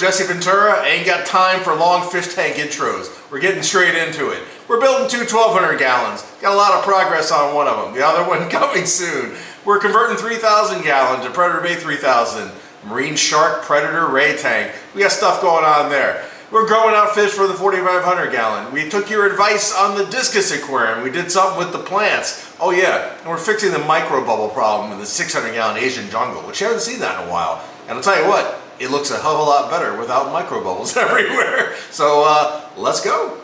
Jesse Ventura ain't got time for long fish tank intros. We're getting straight into it. We're building two 1,200 gallons. Got a lot of progress on one of them. The other one coming soon. We're converting 3,000 gallons to Predator Bay 3000. Marine Shark Predator Ray tank. We got stuff going on there. We're growing out fish for the 4,500 gallon. We took your advice on the Discus Aquarium. We did something with the plants. Oh yeah, and we're fixing the micro bubble problem in the 600 gallon Asian jungle, which you haven't seen that in a while. And I'll tell you what, it looks a hell of a lot better without micro bubbles everywhere. So let's go.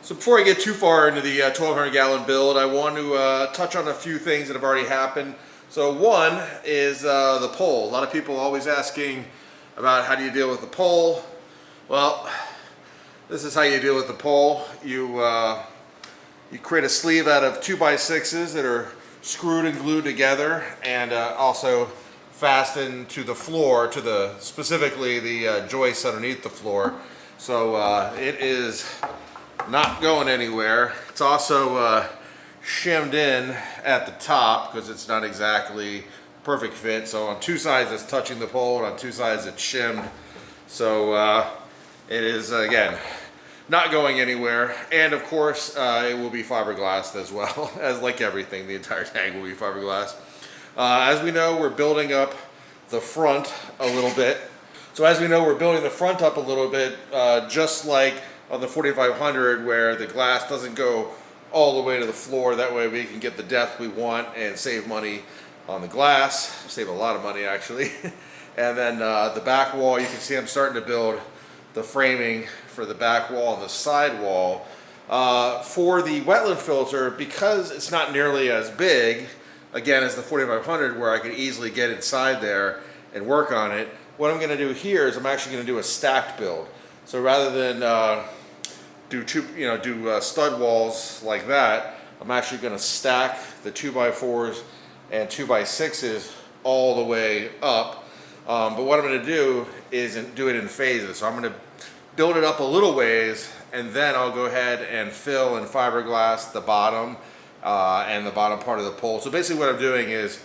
So before I get too far into the 1,200 gallon build, I want to touch on a few things that have already happened. So one is the pole. A lot of people always asking about how do you deal with the pole. Well, this is how you deal with the pole. You create a sleeve out of 2x6s that are screwed and glued together, and also fastened to the floor, to the specifically the joists underneath the floor. So it is not going anywhere. It's also shimmed in at the top because it's not exactly perfect fit. So on two sides it's touching the pole, and on two sides it's shimmed. So it is, again, not going anywhere. And of course, it will be fiberglassed as well, as like everything. The entire tank will be fiberglass. As we know, we're building up the front a little bit. So as we know, we're building the front up a little bit, just like on the 4,500, where the glass doesn't go all the way to the floor. That way we can get the depth we want and save money on the glass. Save a lot of money, actually. And then the back wall, you can see I'm starting to build the framing for the back wall and the side wall. For the wetland filter, because it's not nearly as big, again, as the 4,500, where I could easily get inside there and work on it, what I'm going to do here is I'm actually going to do a stacked build. So rather than do stud walls like that, I'm actually going to stack the 2x4s and 2x6s all the way up. But what I'm going to do is do it in phases. So I'm going to build it up a little ways, and then I'll go ahead and fill and fiberglass the bottom and the bottom part of the pole. So basically what I'm doing is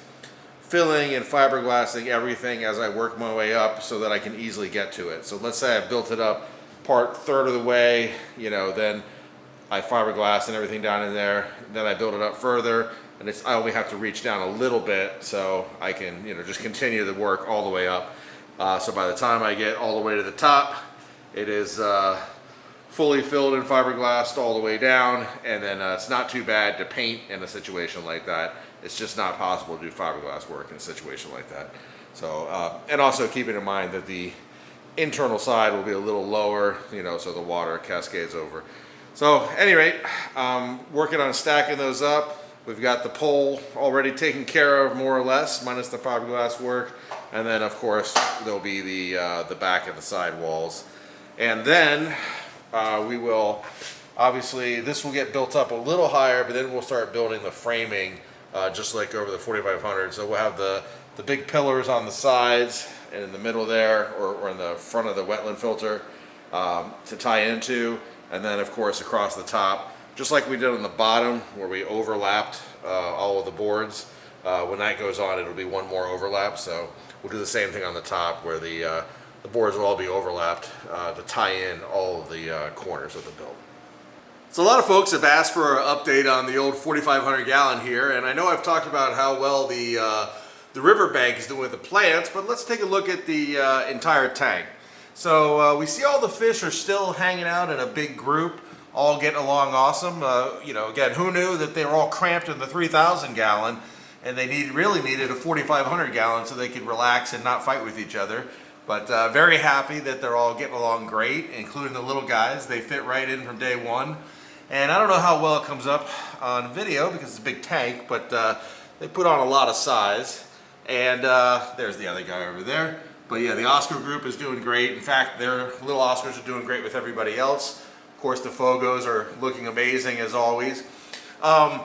filling and fiberglassing everything as I work my way up so that I can easily get to it. So let's say I built it up third of the way, then I fiberglass and everything down in there. Then I build it up further, and I only have to reach down a little bit so I can just continue the work all the way up. So by the time I get all the way to the top, it is fully filled and fiberglassed all the way down, and then it's not too bad to paint in a situation like that. It's just not possible to do fiberglass work in a situation like that. So and also keeping in mind that the internal side will be a little lower, so the water cascades over. So at any rate, working on stacking those up. We've got the pole already taken care of, more or less, minus the fiberglass work. And then, of course, there'll be the back and the side walls. And then we will, obviously, this will get built up a little higher, but then we'll start building the framing, just like over the 4,500. So we'll have the big pillars on the sides and in the middle there, or in the front of the wetland filter to tie into. And then, of course, across the top, just like we did on the bottom where we overlapped all of the boards. When that goes on, it'll be one more overlap. So we'll do the same thing on the top where the boards will all be overlapped to tie in all of the corners of the build. So a lot of folks have asked for an update on the old 4,500 gallon here, and I know I've talked about how well the riverbank is doing with the plants, but let's take a look at the entire tank. So we see all the fish are still hanging out in a big group, all getting along awesome. Again, who knew that they were all cramped in the 3,000 gallon, and they really needed a 4,500 gallon so they could relax and not fight with each other. But very happy that they're all getting along great, including the little guys. They fit right in from day one. And I don't know how well it comes up on video because it's a big tank, but they put on a lot of size. And there's the other guy over there. But yeah, the Oscar group is doing great. In fact, their little Oscars are doing great with everybody else. Of course, the Fogos are looking amazing as always. And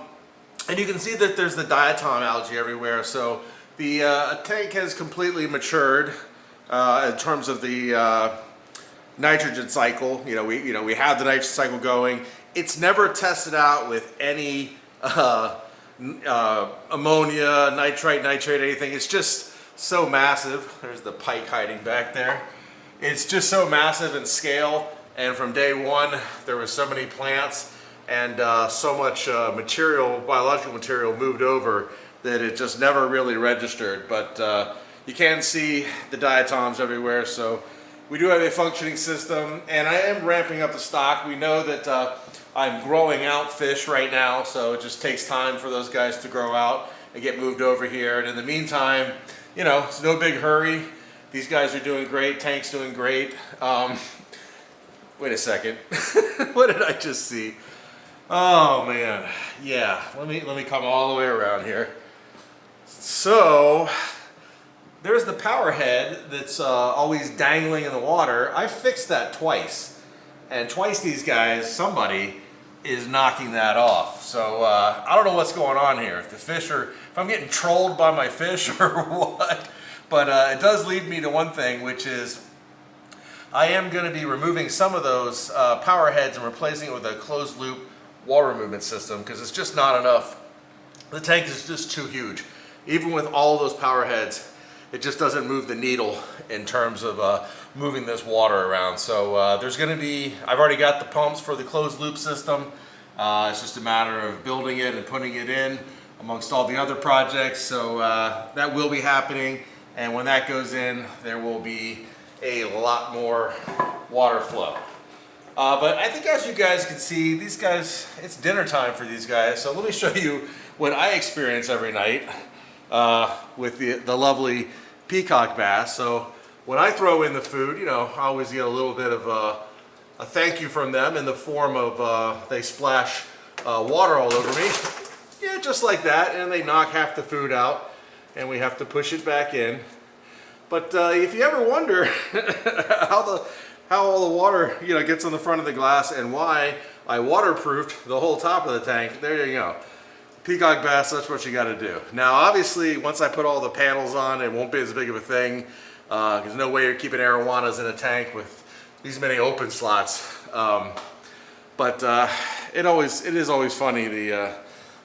you can see that there's the diatom algae everywhere. So the tank has completely matured in terms of the nitrogen cycle. We have the nitrogen cycle going. It's never tested out with any ammonia, nitrite, nitrate, anything. It's just so massive. There's the pike hiding back there. It's just so massive in scale, and from day one there was so many plants and so much material, biological material moved over that it just never really registered. But you can see the diatoms everywhere, so we do have a functioning system, and I am ramping up the stock. We know that I'm growing out fish right now, so it just takes time for those guys to grow out and get moved over here. And in the meantime, you know, it's no big hurry. These guys are doing great. Tank's doing great. Wait a second. What did I just see? Oh man, yeah. Let me come all the way around here. So there's the power head that's always dangling in the water. I fixed that twice, and twice these guys, somebody is knocking that off. So I don't know what's going on here. If the fish are, if I'm getting trolled by my fish or what. But it does lead me to one thing, which is I am going to be removing some of those power heads and replacing it with a closed loop water movement system, because it's just not enough. The tank is just too huge. Even with all those power heads, it just doesn't move the needle in terms of moving this water around. So there's going to be, I've already got the pumps for the closed loop system. It's just a matter of building it and putting it in amongst all the other projects. So that will be happening. And when that goes in, there will be a lot more water flow. But I think, as you guys can see, these guys, it's dinner time for these guys. So let me show you what I experience every night with the lovely peacock bass. So when I throw in the food, you know, I always get a little bit of a thank you from them in the form of they splash water all over me. Yeah, just like that. And they knock half the food out, and we have to push it back in. But if you ever wonder how all the water, you know, gets on the front of the glass and why I waterproofed the whole top of the tank, there you go. Peacock bass, that's what you got to do. Now, obviously, once I put all the panels on, it won't be as big of a thing. There's no way you're keeping arowanas in a tank with these many open slots. But it is always funny, the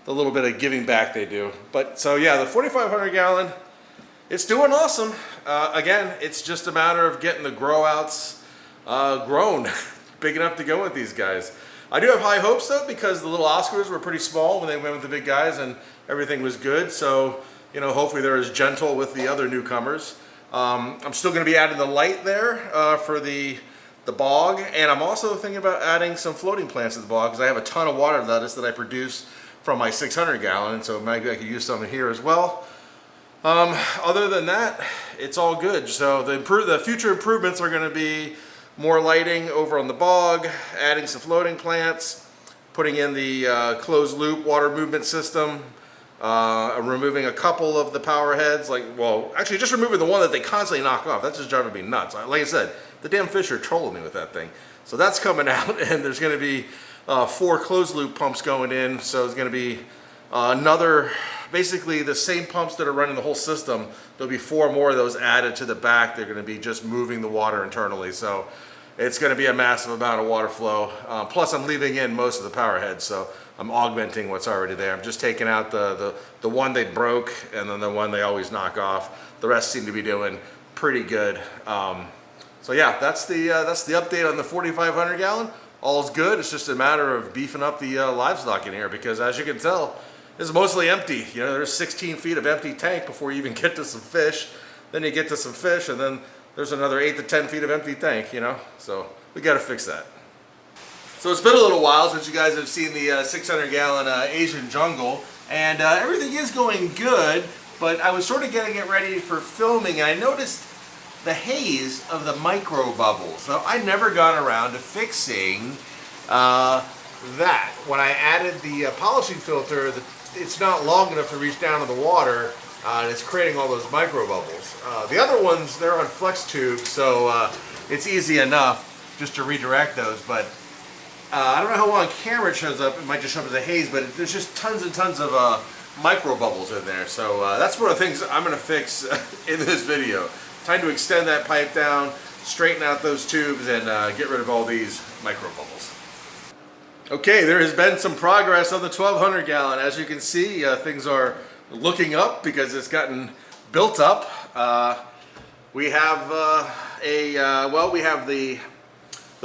little bit of giving back they do. But so yeah, the 4,500 gallon, it's doing awesome. Again, it's just a matter of getting the grow outs grown big enough to go with these guys. I do have high hopes though, because the little Oscars were pretty small when they went with the big guys and everything was good. So, you know, hopefully they're as gentle with the other newcomers. I'm still going to be adding the light there for the bog, and I'm also thinking about adding some floating plants to the bog, because I have a ton of water lettuce that I produce from my 600 gallon, so maybe I could use some here as well. Other than that, it's all good. So the future improvements are going to be more lighting over on the bog, adding some floating plants, putting in the closed loop water movement system, removing a couple of the power heads, actually just removing the one that they constantly knock off. That's just driving me nuts. Like I said, the damn fish are trolling me with that thing. So that's coming out, and there's going to be 4 closed loop pumps going in. So it's going to be another, basically the same pumps that are running the whole system. There'll be 4 more of those added to the back. They're going to be just moving the water internally. So it's going to be a massive amount of water flow. Plus I'm leaving in most of the power heads, so I'm augmenting what's already there. I'm just taking out the one they broke, and then the one they always knock off. The rest seem to be doing pretty good. So yeah, that's the update on the 4,500 gallon. All's good. It's just a matter of beefing up the livestock in here, because as you can tell, it's mostly empty. You know, there's 16 feet of empty tank before you even get to some fish. Then you get to some fish, and then there's another 8 to 10 feet of empty tank, you know? So we got to fix that. So it's been a little while since you guys have seen the 600 gallon Asian jungle, and everything is going good, but I was sort of getting it ready for filming, and I noticed the haze of the micro bubbles. So I never got around to fixing that. When I added the polishing filter, it's not long enough to reach down to the water, and it's creating all those micro bubbles. The other ones, they're on flex tubes, so it's easy enough just to redirect those. But I don't know how well on camera it shows up. It might just show up as a haze, but there's just tons and tons of micro bubbles in there. So that's one of the things I'm going to fix in this video. Time to extend that pipe down, straighten out those tubes, and get rid of all these micro bubbles. Okay, there has been some progress on the 1,200 gallon. As you can see, things are looking up because it's gotten built up. We have a well, we have the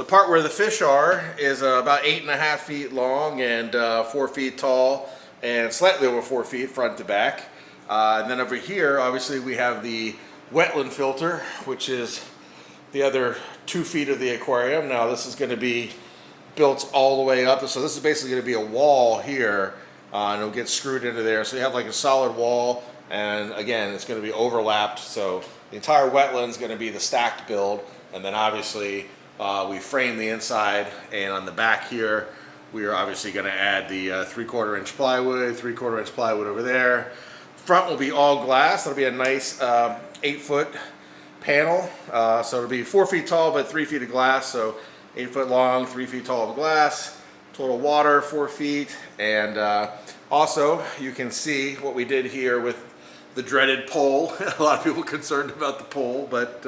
part where the fish are is about 8.5 feet long and 4 feet tall and slightly over 4 feet front to back. And then over here, obviously, we have the wetland filter, which is the other 2 feet of the aquarium. Now this is going to be built all the way up. So this is basically going to be a wall here, and it'll get screwed into there. So you have like a solid wall, and again, it's going to be overlapped. So the entire wetland is going to be the stacked build, and then obviously we frame the inside, and on the back here, we are obviously going to add the 3/4 inch plywood, 3/4 inch plywood over there. Front will be all glass. It'll be a nice 8-foot panel. So it'll be 4 feet tall, but 3 feet of glass. So 8 foot long, 3 feet tall of glass. Total water, 4 feet. And also, you can see what we did here with the dreaded pole. A lot of people concerned about the pole, but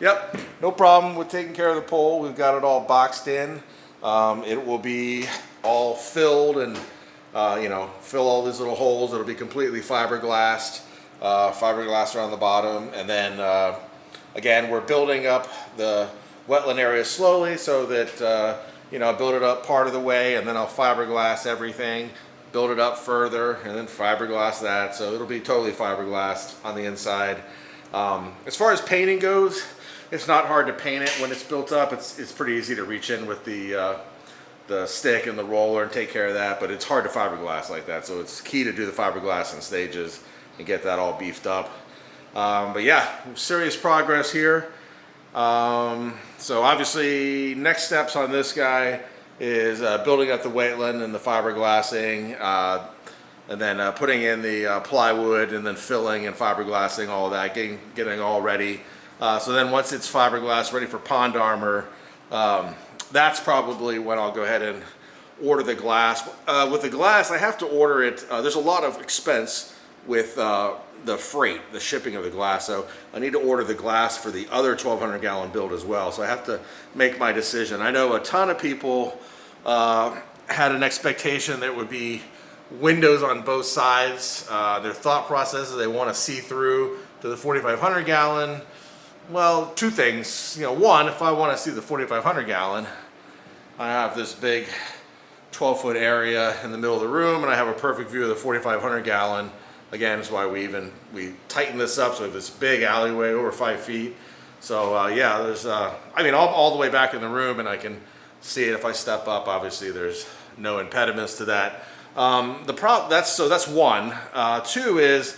yep, no problem with taking care of the pole. We've got it all boxed in. It will be all filled and you know, fill all these little holes. It'll be completely fiberglassed, fiberglass around the bottom, and then again, we're building up the wetland area slowly so that you know, build it up part of the way, and then I'll fiberglass everything, build it up further, and then fiberglass that. So it'll be totally fiberglassed on the inside. As far as painting goes, it's not hard to paint it when it's built up. It's pretty easy to reach in with the stick and the roller and take care of that, but it's hard to fiberglass like that. So it's key to do the fiberglass in stages and get that all beefed up. But yeah, serious progress here. So obviously next steps on this guy is building up the wetland and the fiberglassing, and then putting in the plywood, and then filling and fiberglassing, all of that, getting all ready. So then once it's fiberglass ready for pond armor, that's probably when I'll go ahead and order the glass. With the glass, I have to order it. There's a lot of expense with the freight, the shipping of the glass. So I need to order the glass for the other 1,200 gallon build as well. So I have to make my decision. I know a ton of people had an expectation that it would be windows on both sides. Their thought process is they want to see through to the 4,500 gallon. Well, two things. You know, one, if I want to see the 4,500 gallon, I have this big 12-foot area in the middle of the room, and I have a perfect view of the 4,500 gallon. Again, that's why we tighten this up, so we have this big alleyway over 5 feet. So yeah, there's I mean, all the way back in the room, and I can see it if I step up. Obviously, there's no impediments to that. That's one. Two is,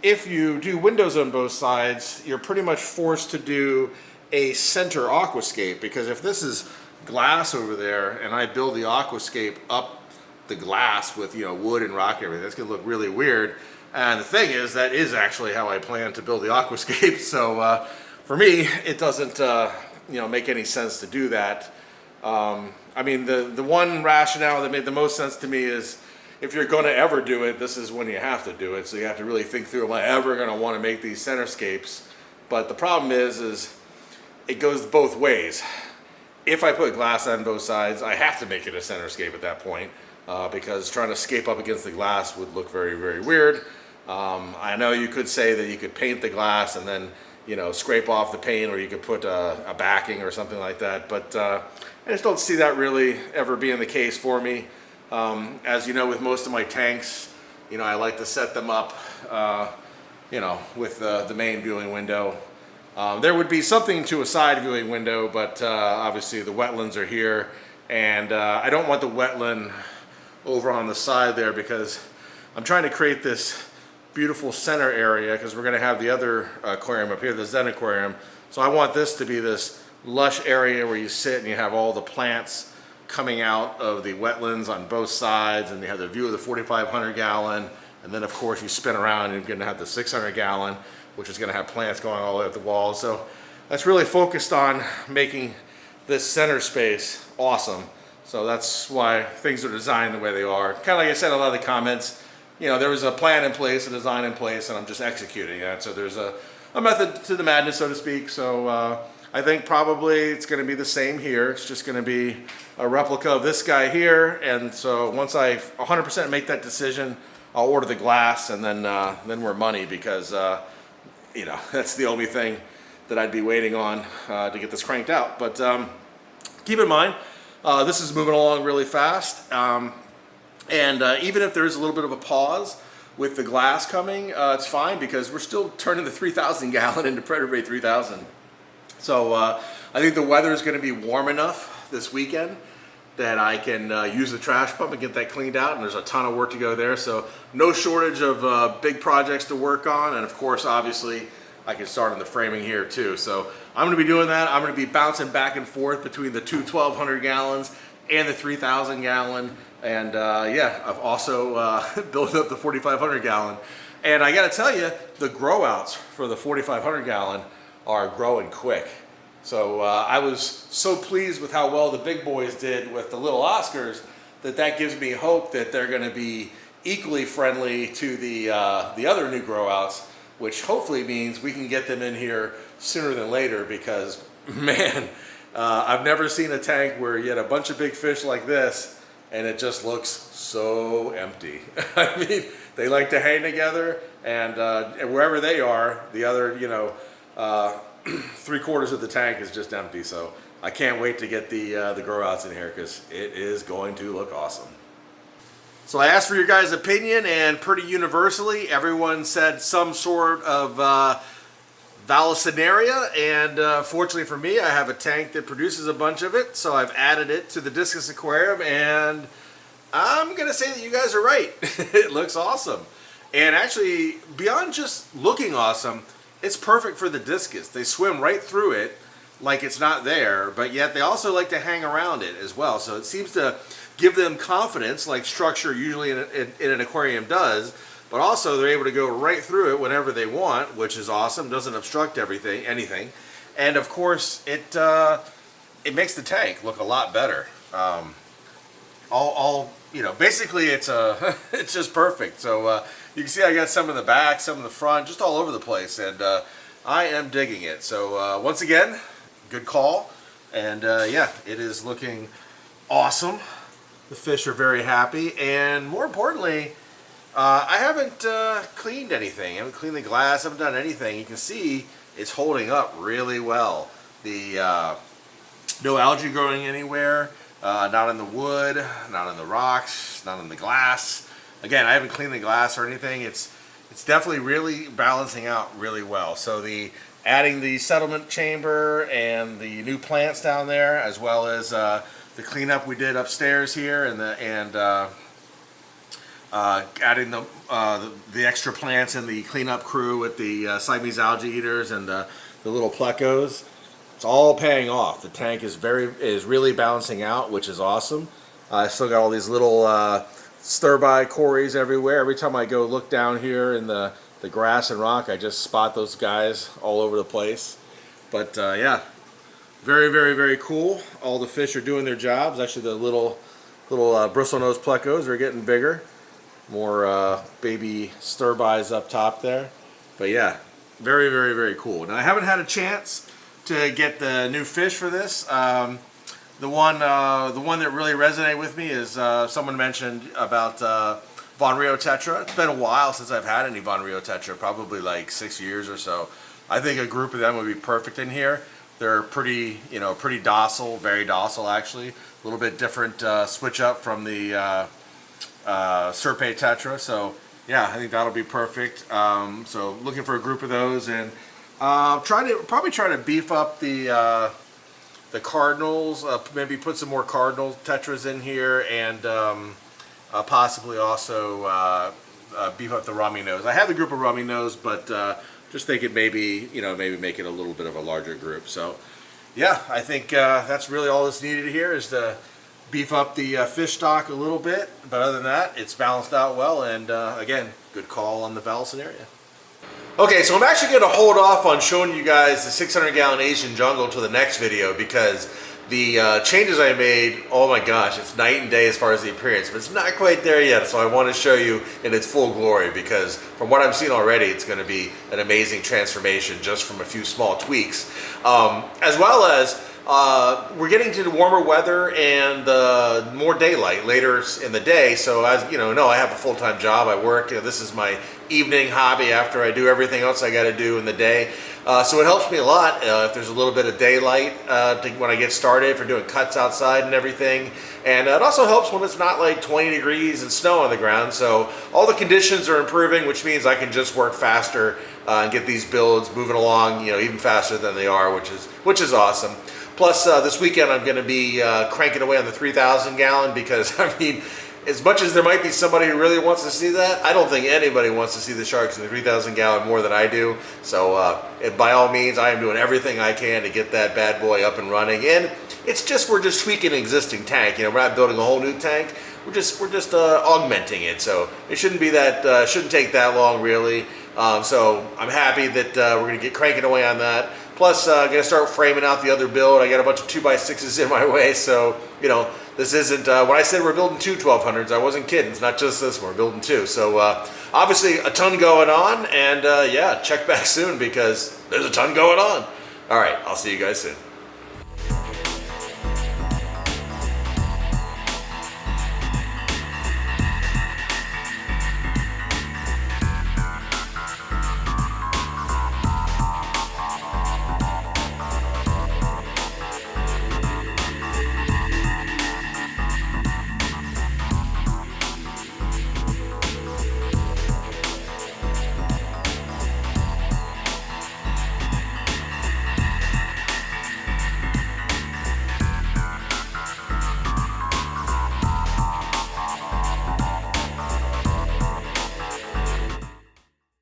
if you do windows on both sides, you're pretty much forced to do a center aquascape, because if this is glass over there and I build the aquascape up the glass with, you know, wood and rock and everything, that's gonna look really weird. And the thing is, that is actually how I plan to build the aquascape. So for me, it doesn't you know, make any sense to do that. I mean, the one rationale that made the most sense to me is, if you're going to ever do it, this is when you have to do it. So you have to really think through, am I ever going to want to make these centerscapes? But the problem is it goes both ways. If I put glass on both sides, I have to make it a centerscape at that point, because trying to scape up against the glass would look very, very weird. I know you could say that you could paint the glass and then, you know, scrape off the paint, or you could put a backing or something like that. But I just don't see that really ever being the case for me. As you know, with most of my tanks, you know, I like to set them up, you know, with the main viewing window. There would be something to a side viewing window, but obviously the wetlands are here, and I don't want the wetland over on the side there, because I'm trying to create this beautiful center area, because we're going to have the other aquarium up here, the Zen Aquarium. So I want this to be this lush area where you sit and you have all the plants coming out of the wetlands on both sides, and you have the view of the 4,500 gallon, and then of course you spin around and you're going to have the 600 gallon, which is going to have plants going all the way up the walls. So that's really focused on making this center space awesome. So that's why things are designed the way they are. Kind of like I said in a lot of the comments, you know, there was a plan in place, a design in place, and I'm just executing it. So there's a method to the madness, so to speak. So I think probably it's going to be the same here. It's just going to be a replica of this guy here. And so once I 100% make that decision, I'll order the glass, and then we're money, because you know, that's the only thing that I'd be waiting on to get this cranked out. But keep in mind, this is moving along really fast. And even if there's a little bit of a pause with the glass coming, it's fine because we're still turning the 3,000 gallon into Predator Bay 3000. So I think the weather is going to be warm enough this weekend that I can use the trash pump and get that cleaned out, and there's a ton of work to go there. So no shortage of big projects to work on, and of course, obviously, I can start on the framing here too. So I'm going to be doing that. I'm going to be bouncing back and forth between the two 1,200 gallons and the 3,000 gallon. And yeah, I've also built up the 4,500 gallon. And I got to tell you, the grow outs for the 4,500 gallon are growing quick. So I was so pleased with how well the big boys did with the little Oscars that gives me hope that they're going to be equally friendly to the other new grow outs, which hopefully means we can get them in here sooner than later because, man, I've never seen a tank where you had a bunch of big fish like this and it just looks so empty. I mean, they like to hang together, and wherever they are, the other, 3/4 of the tank is just empty. So I can't wait to get the grow outs in here because it is going to look awesome. So I asked for your guys' opinion, and pretty universally, everyone said some sort of Vallisneria, and fortunately for me, I have a tank that produces a bunch of it, so I've added it to the Discus Aquarium, and I'm going to say that you guys are right. It looks awesome. And actually, beyond just looking awesome, it's perfect for the Discus. They swim right through it like it's not there, but yet they also like to hang around it as well. So it seems to give them confidence, like structure usually in an aquarium does, but also they're able to go right through it whenever they want, which is awesome. Doesn't obstruct anything, and of course it makes the tank look a lot better. Basically it's it's just perfect. So you can see I got some in the back, some in the front, just all over the place, and I am digging it. So once again, good call, and yeah, it is looking awesome. The fish are very happy, and more importantly, I haven't cleaned anything. I haven't cleaned the glass, haven't done anything. You can see it's holding up really well. The no algae growing anywhere, not in the wood, not in the rocks, not in the glass. Again, I haven't cleaned the glass or anything. It's definitely really balancing out really well. So adding the settlement chamber and the new plants down there, as well as the cleanup we did upstairs here, and adding the extra plants and the cleanup crew with the Siamese algae eaters and the little plecos. It's all paying off. The tank is really balancing out, which is awesome. I still got all these little stir-by cories everywhere. Every time I go look down here in the grass and rock, I just spot those guys all over the place. But yeah, very, very, very cool. All the fish are doing their jobs. Actually, the little bristlenose plecos are getting bigger. More baby stir-bys up top there. But yeah, very, very, very cool. Now, I haven't had a chance to get the new fish for this. The one that really resonated with me is someone mentioned about Von Rio Tetra. It's been a while since I've had any Von Rio Tetra, probably like 6 years or so. I think a group of them would be perfect in here. They're pretty docile, very docile actually. A little bit different switch up from the Serpe Tetra. So yeah, I think that'll be perfect. So looking for a group of those, and probably try to beef up the Cardinals. Maybe put some more Cardinal Tetras in here, and possibly also beef up the Rummy Nose. I have the group of Rummy Nose, but just thinking maybe make it a little bit of a larger group. So yeah, I think that's really all that's needed here, is to beef up the fish stock a little bit. But other than that, it's balanced out well, and again, good call on the Vallisneria. Okay, so I'm actually going to hold off on showing you guys the 600-gallon Asian jungle to the next video, because the changes I made, oh my gosh, it's night and day as far as the appearance, but it's not quite there yet. So I want to show you in its full glory, because from what I'm seeing already, it's going to be an amazing transformation just from a few small tweaks, as well as we're getting to the warmer weather and more daylight later in the day. So as you know, I have a full-time job. I work. This is my evening hobby after I do everything else I got to do in the day. So it helps me a lot if there's a little bit of daylight when I get started for doing cuts outside and everything. And it also helps when it's not like 20 degrees and snow on the ground. So all the conditions are improving, which means I can just work faster and get these builds moving along, even faster than they are, which is awesome. Plus, this weekend I'm going to be cranking away on the 3,000 gallon because, I mean, as much as there might be somebody who really wants to see that, I don't think anybody wants to see the sharks in the 3,000 gallon more than I do. So by all means, I am doing everything I can to get that bad boy up and running. And we're just tweaking an existing tank. We're not building a whole new tank. We're just augmenting it. So it shouldn't be that shouldn't take that long really. So I'm happy that we're going to get cranking away on that. Plus, I'm going to start framing out the other build. I got a bunch of 2x6s in my way, so, this isn't, when I said we're building two 1200s, I wasn't kidding. It's not just this one, we're building two. So, obviously, a ton going on, and yeah, check back soon because there's a ton going on. All right, I'll see you guys soon.